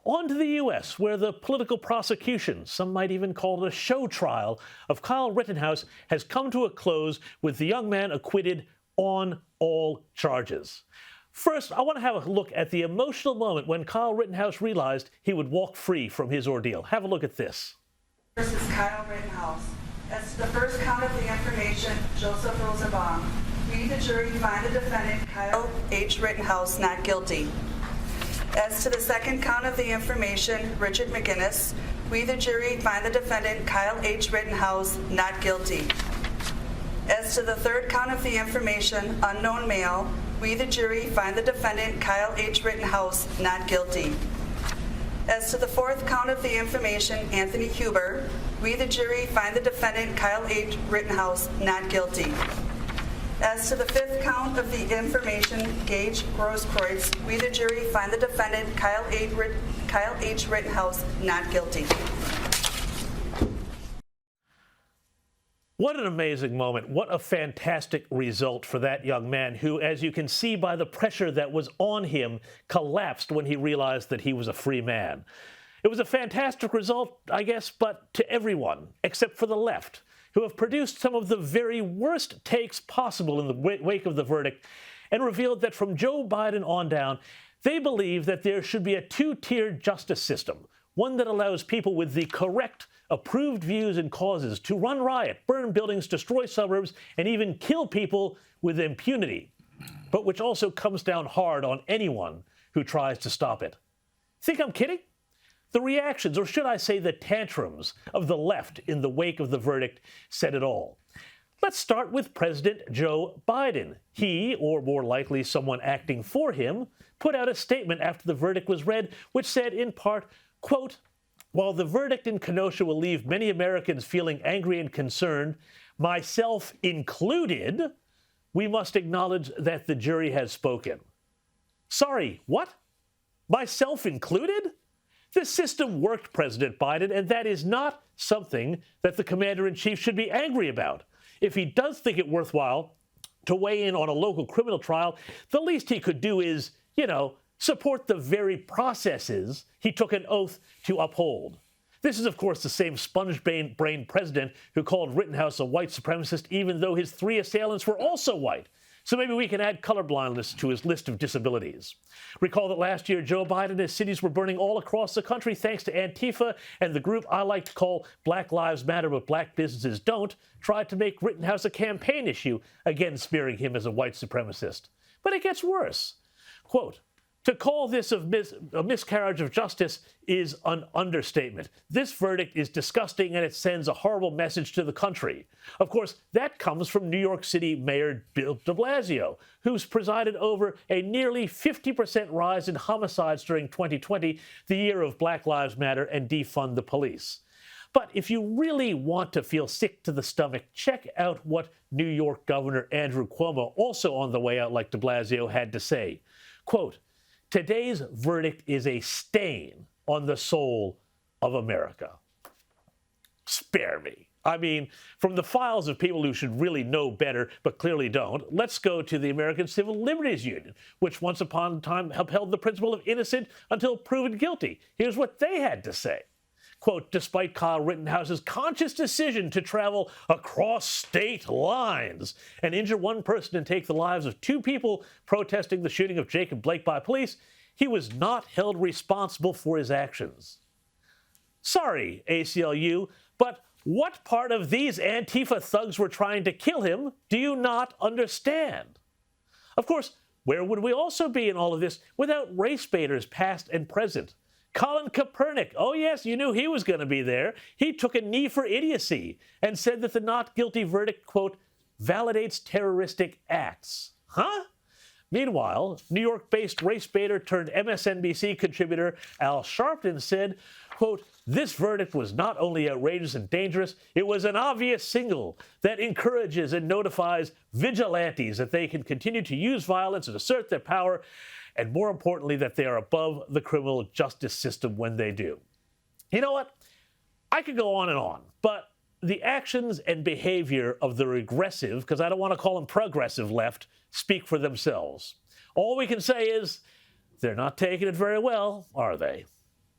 on to the U.S., where the political prosecution, some might even call it a show trial, of Kyle Rittenhouse has come to a close with the young man acquitted on all charges. First, I want to have a look at the emotional moment when Kyle Rittenhouse realized he would walk free from his ordeal. Have a look at this. This is Kyle Rittenhouse. As to the first count of the information, Joseph Rosenbaum, we, the jury, find the defendant, Kyle H. Rittenhouse, not guilty. As to the second count of the information, Richard McGinnis, we, the jury, find the defendant, Kyle H. Rittenhouse, not guilty. As to the third count of the information, unknown male, we, the jury, find the defendant, Kyle H. Rittenhouse, not guilty. As to the fourth count of the information, Anthony Huber, we, the jury, find the defendant, Kyle H. Rittenhouse, not guilty. As to the fifth count of the information, Gage Grosskreutz, we, the jury, find the defendant, Kyle H. Rittenhouse, not guilty. What an amazing moment. What a fantastic result for that young man who, as you can see by the pressure that was on him, collapsed when he realized that he was a free man. It was a fantastic result, I guess, but to everyone, except for the left, who have produced some of the very worst takes possible in the wake of the verdict and revealed that from Joe Biden on down, they believe that there should be a two-tiered justice system, one that allows people with the correct, approved views and causes to run riot, burn buildings, destroy suburbs, and even kill people with impunity, but which also comes down hard on anyone who tries to stop it. Think I'm kidding? The reactions, or should I say the tantrums, of the left in the wake of the verdict said it all. Let's start with President Joe Biden. He, or more likely someone acting for him, put out a statement after the verdict was read, which said in part, quote, "While the verdict in Kenosha will leave many Americans feeling angry and concerned, myself included, we must acknowledge that the jury has spoken." Sorry, what? Myself included? This system worked, President Biden, and that is not something that the commander-in-chief should be angry about. If he does think it worthwhile to weigh in on a local criminal trial, the least he could do is, support the very processes he took an oath to uphold. This is, of course, the same sponge-brained president who called Rittenhouse a white supremacist, even though his three assailants were also white. So maybe we can add colorblindness to his list of disabilities. Recall that last year, Joe Biden and his cities were burning all across the country thanks to Antifa, and the group I like to call Black Lives Matter but Black Businesses Don't tried to make Rittenhouse a campaign issue, again smearing him as a white supremacist. But it gets worse. Quote, "To call this a miscarriage of justice is an understatement. This verdict is disgusting and it sends a horrible message to the country." Of course, that comes from New York City Mayor Bill de Blasio, who's presided over a nearly 50% rise in homicides during 2020, the year of Black Lives Matter and defund the police. But if you really want to feel sick to the stomach, check out what New York Governor Andrew Cuomo, also on the way out like de Blasio, had to say. Quote, "Today's verdict is a stain on the soul of America." Spare me. I mean, from the files of people who should really know better but clearly don't, let's go to the American Civil Liberties Union, which once upon a time upheld the principle of innocent until proven guilty. Here's what they had to say. Quote, "Despite Kyle Rittenhouse's conscious decision to travel across state lines and injure one person and take the lives of two people protesting the shooting of Jacob Blake by police, he was not held responsible for his actions." Sorry, ACLU, but what part of these Antifa thugs were trying to kill him do you not understand? Of course, where would we also be in all of this without race baiters past and present? Colin Kaepernick, oh yes, you knew he was going to be there. He took a knee for idiocy and said that the not guilty verdict, quote, "validates terroristic acts." Huh? Meanwhile, New York-based race baiter turned MSNBC contributor Al Sharpton said, quote, "This verdict was not only outrageous and dangerous, it was an obvious signal that encourages and notifies vigilantes that they can continue to use violence and assert their power, and more importantly, that they are above the criminal justice system when they do." You know what? I could go on, but the actions and behavior of the regressive, because I don't want to call them progressive left, speak for themselves. All we can say is they're not taking it very well, are they?